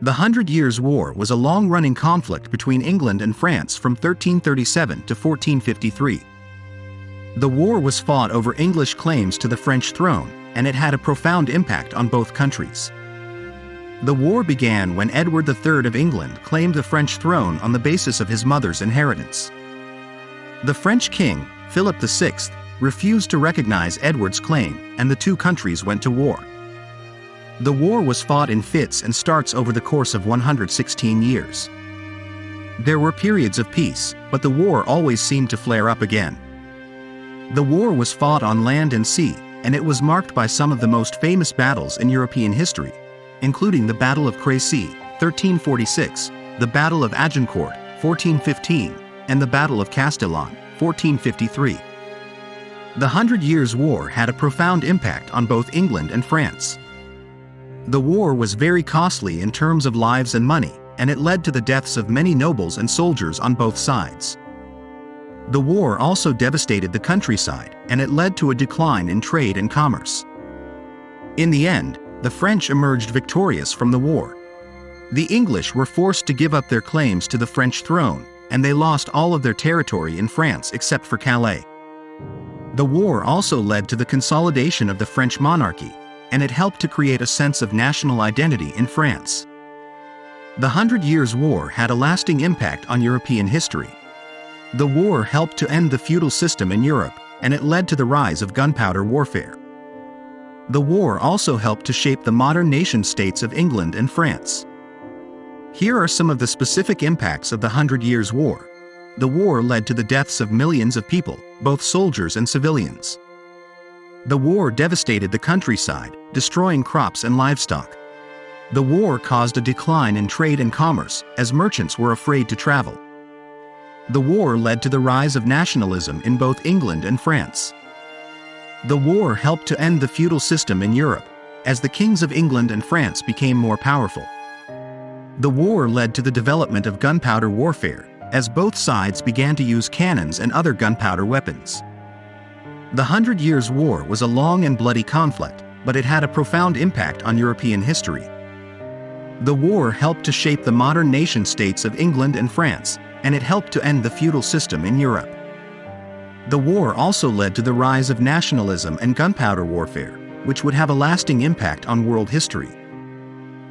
The Hundred Years' War was a long-running conflict between England and France from 1337 to 1453. The war was fought over English claims to the French throne, and it had a profound impact on both countries. The war began when Edward III of England claimed the French throne on the basis of his mother's inheritance. The French king, Philip VI, refused to recognize Edward's claim, and the two countries went to war. The war was fought in fits and starts over the course of 116 years. There were periods of peace, but the war always seemed to flare up again. The war was fought on land and sea, and it was marked by some of the most famous battles in European history, including the Battle of Crécy, 1346, the Battle of Agincourt, 1415, and the Battle of Castillon, 1453. The Hundred Years' War had a profound impact on both England and France. The war was very costly in terms of lives and money, and it led to the deaths of many nobles and soldiers on both sides. The war also devastated the countryside, and it led to a decline in trade and commerce. In the end, the French emerged victorious from the war. The English were forced to give up their claims to the French throne, and they lost all of their territory in France except for Calais. The war also led to the consolidation of the French monarchy, and it helped to create a sense of national identity in France. The Hundred Years' War had a lasting impact on European history. The war helped to end the feudal system in Europe, and it led to the rise of gunpowder warfare. The war also helped to shape the modern nation-states of England and France. Here are some of the specific impacts of the Hundred Years' War. The war led to the deaths of millions of people, both soldiers and civilians. The war devastated the countryside, destroying crops and livestock. The war caused a decline in trade and commerce, as merchants were afraid to travel. The war led to the rise of nationalism in both England and France. The war helped to end the feudal system in Europe, as the kings of England and France became more powerful. The war led to the development of gunpowder warfare, as both sides began to use cannons and other gunpowder weapons. The Hundred Years' War was a long and bloody conflict, but it had a profound impact on European history. The war helped to shape the modern nation-states of England and France, and it helped to end the feudal system in Europe. The war also led to the rise of nationalism and gunpowder warfare, which would have a lasting impact on world history.